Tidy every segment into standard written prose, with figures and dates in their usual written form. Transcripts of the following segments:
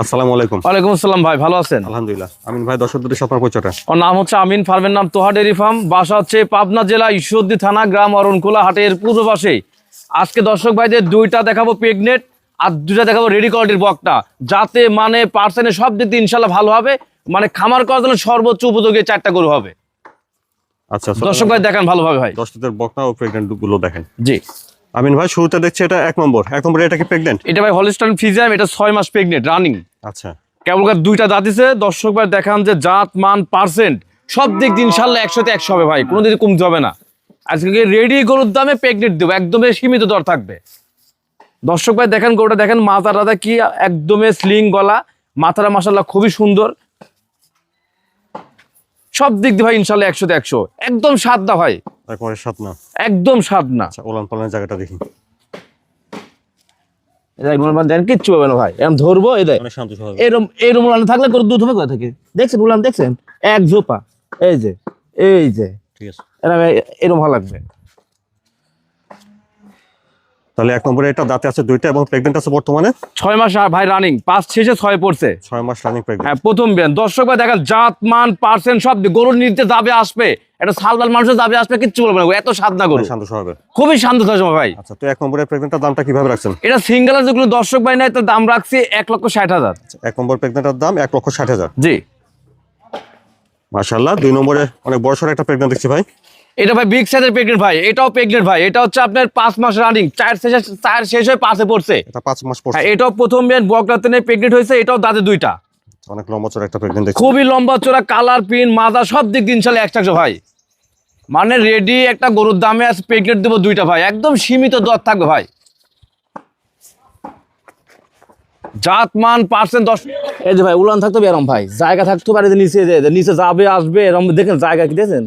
আসসালামু আলাইকুম। ওয়ালাইকুম আসসালাম ভাই, ভালো আছেন? আলহামদুলিল্লাহ। আমিন ভাই, দর্শকদের আপনার পরিচয়টা? ওর নাম হচ্ছে আমিন, ফার্মের নাম তোহা ডেয়ারি ফার্ম, বাসা হচ্ছে পাবনা জেলা ঈশ্বরদী থানা, গ্রাম অরণখোলা হাটের পূর্ব পাশে। আজকে দর্শক ভাইদের দুইটা দেখাবো প্রেগনেন্ট, আর দুইটা দেখাবো রেডি কোয়ালিটির বকটা, যাতে মানে পার্সেন্টের সব দিক দিয়ে ইনশাল্লাহ ভালো হবে। মানে খামার করার জন্য সর্বোচ্চ উপযোগী 4টা গরু হবে। আচ্ছা, দর্শক ভাই দেখেন ভালোভাবে ভাই, দর্শকদের বকনা ও প্রেগনেন্ট গুলো দেখেন। জি আমিন ভাই, শুরুতে দেখছি এটা এক নম্বর। এটা কি প্রেগনেন্ট? এটা ভাই হলিস্টাইন ফ্রিজিয়ান, এটা 6 মাস প্রেগনেন্ট রানিং। আচ্ছা, কেবল দুইটা দাঁত দিছে। দর্শক ভাই দেখান যে জাত মান পার্সেন্ট সব দিক দিয়ে ইনশাল্লাহ 100তে 100 হবে ভাই, কোনো দিন কমতে হবে না। আজকে রেডি গরুর দামে প্রেগনেন্ট দেবো, একদমই সীমিত দর থাকবে। দর্শক ভাই দেখেন গরুটা দেখেন, মাথাটা কি একদমই স্লিং গলা, মাথাটা মাশাআল্লাহ খুবই সুন্দর, সব দিক দিয়ে ভাই ইনশাল্লাহ 100তে 100, একদম স্বাদ না ভাই, একবারে সাত না, একদম স্বাদ না। আচ্ছা, ওলান পালানের জায়গাটা দেখি, দেন কিচ্ছু হবে না ভাই, এরকম ধরবো এই দেখ, অনেক শান্ত স্বভাব। এরম উলান থাকলে গরু দুধ হবে কোথা থেকে? দেখছেন উলান, দেখছেন এক ঝোপা, এই যে ঠিক আছে, এরম ভালো লাগবে। তাহলে এক নম্বরে এটা দাঁতে আছে দুইটা এবং প্রেগনেন্ট আছে বর্তমানে 6 মাস ভাই রানিং, 5 শেষে 6 পড়ছে, 6 মাস রানিং প্রেগনেন্ট। হ্যাঁ প্রথম বিয়ান। দর্শক ভাই দেখেন জাত মান পার্সেন্ট সব গরুর নিতে যাবে আসবে, এটা সালবাল মানুষের যাবে আসবে, কিচ্ছু বলবে না, এত স্বাদ না গরু, শান্ত স্বভাবের, খুবই শান্ত সময় ভাই। আচ্ছা, তো এক নম্বরে প্রেগনেন্টের দামটা কিভাবে রাখছেন? এটা সিঙ্গেল যেগুলো দর্শক ভাই নাই, তার দাম রাখছি 1,60,000। এক নম্বর প্রেগনেন্টের দাম 1,60,000। জি মাশাআল্লাহ। দুই নম্বরে অনেক বড় সড় একটা প্রেগনেন্ট দেখছি ভাই। এটা ভাই বিগ সাইজের প্রেগনেন্ট ভাই, এটাও প্রেগনেন্ট ভাই, এটা হচ্ছে আপনার 5 মাস রানিং, 4 শেষ হয়ে 5-এ পড়ছে। এটা 5 মাস পড়ছে। হ্যাঁ, এটাও প্রথম বিয়ান বকরাতে প্রেগনেন্ট হয়েছে, এটাও দাঁতে দুইটা, অনেক লম্বা চড়া একটা প্রেগনেন্ট দেখছি। খুবই লম্বা চোরা, কালার পিন মাজা সব দিক দিন ইনশাল্লাহ 100 ভাই। মানে রেডি একটা গরুর দামে আছে প্রেগনেন্ট দেবো দুইটা ভাই, একদম সীমিত দর থাকবে ভাই। জাত মান পার্সেন্ট 10, এই যে ভাই উলান থাকতে হবে এরম ভাই, জায়গা থাকতে পারে যে নিচে যাবে আসবে এরম, দেখেন জায়গা কি দেখেন,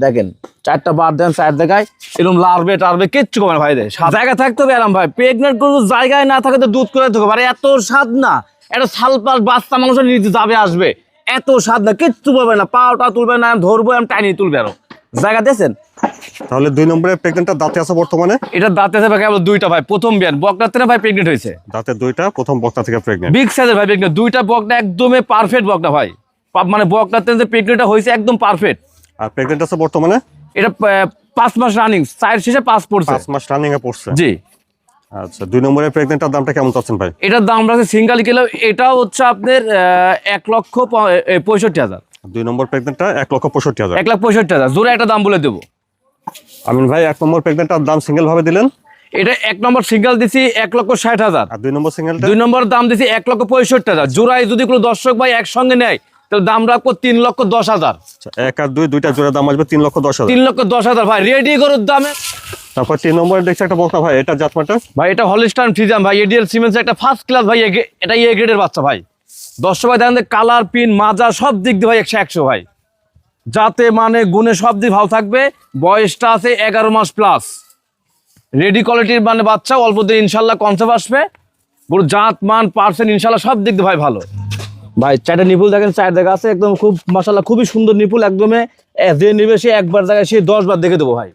দেখেন 4টা বার দেন 4 জায়গায় এরকম লাড়বে টাড়বে, কিচ্ছু কমে না ভাই, জায়গা থাকতে হবে এরম ভাই। প্রেগনেন্ট গরু জায়গায় না থাকে তো দুধ করে থাকবে, আরে এত স্বাদ না, এটা সালপাস বাচ্চা মানুষের নিচে যাবে আসবে, এত স্বাদ না, কিচ্ছু বলবে না, পাওটা তুলবে না, ধরবো আমি টাইনি তুলবে, আরো জায়গা দিয়েছেন। তাহলে দুই নম্বরে প্রেগনেন্টটা দাঁতে আছে বর্তমানে? এটা দাঁতে আছে ভাই কেবল দুইটা ভাই, প্রথম বিয়ান বকনাতে না ভাই প্রেগনেন্ট হয়েছে, দাঁতে দুইটা, প্রথম বকনা থেকে প্রেগনেন্ট, বিগ সাইজের ভাই প্রেগনেন্ট, দুইটা বকনা একদমই পারফেক্ট বকনা ভাই, মানে বকনাতে যে প্রেগনেন্টটা হয়েছে একদম পারফেক্ট। আর প্রেগনেন্ট আছে বর্তমানে? এটা 5 মাস রানিং, 4 শেষে 5 পড়ছে। 5 মাস রানিং এ পড়ছে। জি আচ্ছা, দুই নম্বরে প্রেগনেন্টটার দামটা কেমন চাচ্ছেন ভাই? এটার দাম রাখছে সিঙ্গেল কিলো, এটাও হচ্ছে আপনার 1,65,000। দুই নম্বর প্রেগনেন্টটা 1,65,000। 1,65,000 জোরে একটা দাম বলে দেবো। আমিন ভাই, এক নম্বর প্রেগনেন্টটার দাম সিঙ্গেল ভাবে দিলেন? এটা 1 নম্বর সিঙ্গেল দিছি 1,60,000, আর দুই নম্বর সিঙ্গেলটা? 2 নম্বর দাম দিছি 1,65,000। জোড়ায় যদি কোনো দর্শক ভাই একসঙ্গে নেয় তাহলে দাম রাখবো 3,10,000। আচ্ছা, 1 আর 2 দুইটা জোড়া দাম আসবে 3,10,000। 3,10,000 ভাই রেডি গরুর দামে। তারপর 3 নম্বরে দেখছি একটা বকনা ভাই, এটা জাতমানটা? ভাই এটা হলিস্টাইন ফ্রিজিয়ান ভাই, এডিএল সিমেন্স একটা ফার্স্ট ক্লাস ভাই, এটা এ গ্রেডের বাচ্চা ভাই। দর্শক ভাই দেখেন কালার পিন মাজা সব দিক দিয়ে ভাই 100 ভাই, যাতে মানে গুণে সব দিক ভালো থাকবে। বয়সটা আছে 11 মাস প্লাস, রেডি কোয়ালিটির মানে বাচ্চা, অল্প দিন ইনশাল্লাহ কনসেপ্ট আসবে। গরু জাত মান পার্সেন্ট ইনশাল্লাহ সব দিক দিয়ে ভাই ভালো ভাই। 4টা নিপুল দেখেন, 4 জায়গা আছে একদম, খুব মাশাল্লাহ খুবই সুন্দর নিপুল, একদমই যে নিবে সে একবার জায়গায় সে 10 বার দেখে দেবো ভাই।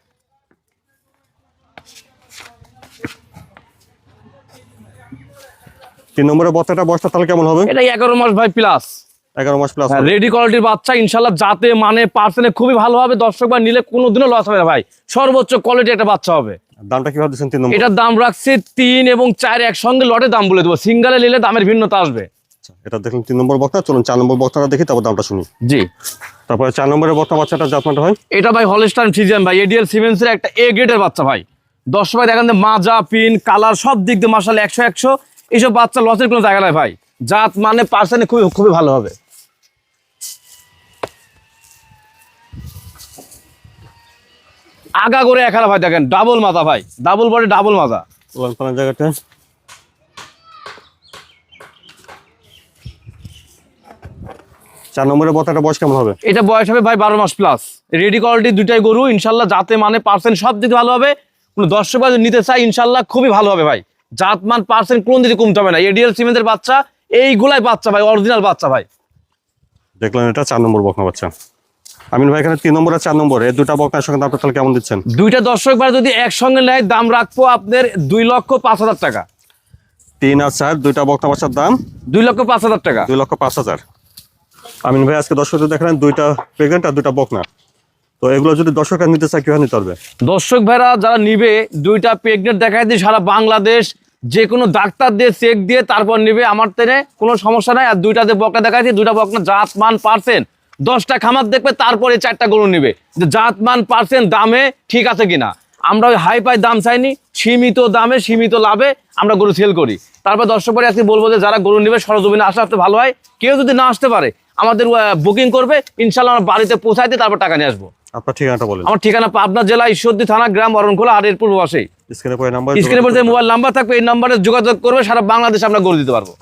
3 নম্বরে বকনাটা বয়সটা তাহলে কেমন হবে? এটা 11 মাস ভাই প্লাস, 11 মাস প্লাস। রেডি কোয়ালিটির বাচ্চা ইনশাল্লাহ, যাতে মানে পার্সেন্টে খুবই ভালো হবে। দর্শক ভাই নিলে কোনোদিনও লস হবে না ভাই, সর্বোচ্চ কোয়ালিটি একটা বাচ্চা হবে। দামটা কিভাবে দিচ্ছেন 3 নম্বর? এটার দাম রাখছি 3 এবং 4 একসঙ্গে লটে দাম বলে দেবো, সিঙ্গেলে নিলে দামের ভিন্নতা আসবে। আচ্ছা, এটা দেখলেন 3 নম্বর বকনা, চলুন 4 নম্বর বকনাটা দেখি, তারপর দামটা শুনি। জি তারপরে 4 নম্বরের বকনা বাচ্চাটা জাতমানটা হয়? এটা ভাই হলিস্টাইন ফ্রিজিয়ান ভাই, এডিএল সিমেন্সের একটা এ গ্রেডের বাচ্চা ভাই। দর্শক ভাই দেখেন মাজা পিন কালার সব দিক দিয়ে মাশাআল্লাহ 100 এইসব বাচ্চা লসের কোনো জায়গা নাই ভাই, জাত মানে পার্সেন্টে খুবই খুবই ভালো হবে। আগা করে এখানে ভাই দেখেন ডাবল মাজা ভাই, ডাবল বডি ডাবল মাজা। ওলান পালানের জায়গাটা 4 নম্বরের বকনাটা বয়স কেমন হবে? এটা বয়স হবে ভাই 12 মাস প্লাস, রেডি কোয়ালিটি দুইটাই গরু ইনশাল্লাহ, যাতে মানে পার্সেন্ট সব দিকে ভালো হবে। কোনো দর্শক ভাই নিতে চাই ইনশাল্লাহ খুবই ভালো হবে ভাই, জাত মান পার্সেন্ট কোন দিকে কমতে হবে না। এডিএল সিমেন্টের বাচ্চা, এইগুলাই বাচ্চা ভাই, অরিজিনাল বাচ্চা ভাই। দেখলেন এটা 4 নম্বর বকনা বাচ্চা। আমিন ভাই, এখানে 3 নম্বর আর 4 নম্বর এই দুটা বকনার সঙ্গে দামটা তাহলে কেমন দিচ্ছেন? দুইটা দর্শক ভাই যদি একসঙ্গে নেয় দাম রাখবো আপনার 2,05,000 টাকা। 3 আর 4 দুইটা বকনা বাচ্চার দাম 2,05,000 টাকা। 2,05,000। আমিন ভাই আজকে দর্শকদের দেখালেন দুইটা প্রেগনেন্ট আর দুইটা বকনা, তো এগুলো যদি দর্শকরা নিতে চায় কিভাবে নিতে পারবে? দর্শক ভাইরা যারা নিবে দুইটা প্রেগনেন্ট দেখাই দিয়ে সারা বাংলাদেশ যে কোনো ডাক্তার দিয়ে চেক দিয়ে তারপর নিবে, আমার তেনে কোনো সমস্যা নাই। আর দুইটাতে বকনা দেখাই দিয়ে দুইটা বকনা জাত মান পার্সেন্ট 10টা খামার দেখবে, তারপরে 4টা গরু নিবে যে জাত মান পার্সেন্ট দামে ঠিক আছে কিনা। আমরা ওই হাই ফাই দাম চাইনি, সীমিত দামে সীমিত লাভে আমরা গরু সেল করি। তারপর দর্শক ভাই আজকে বলবো যে যারা গরু নিবে সরজমিনে আসতে ভালো হয়, কেউ যদি না আসতে পারে আমাদের বুকিং করবে, ইনশাল্লাহ আমরা বাড়িতে পৌঁছাইতে তারপর টাকা নিয়ে আসবো। আপনার ঠিকানাটা বলেন। আমার ঠিকানা পাবনা জেলা ঈশ্বরদী থানা, গ্রাম অরণখোলা, হাটের পূর্ব পাশেই। স্ক্রিনে পড়ে নাম্বার, স্ক্রিনে পড়ে মোবাইল নাম্বার থাকবে, এই নাম্বারে যোগাযোগ করবে, সারা বাংলাদেশে আমরা গরু দিতে পারবো।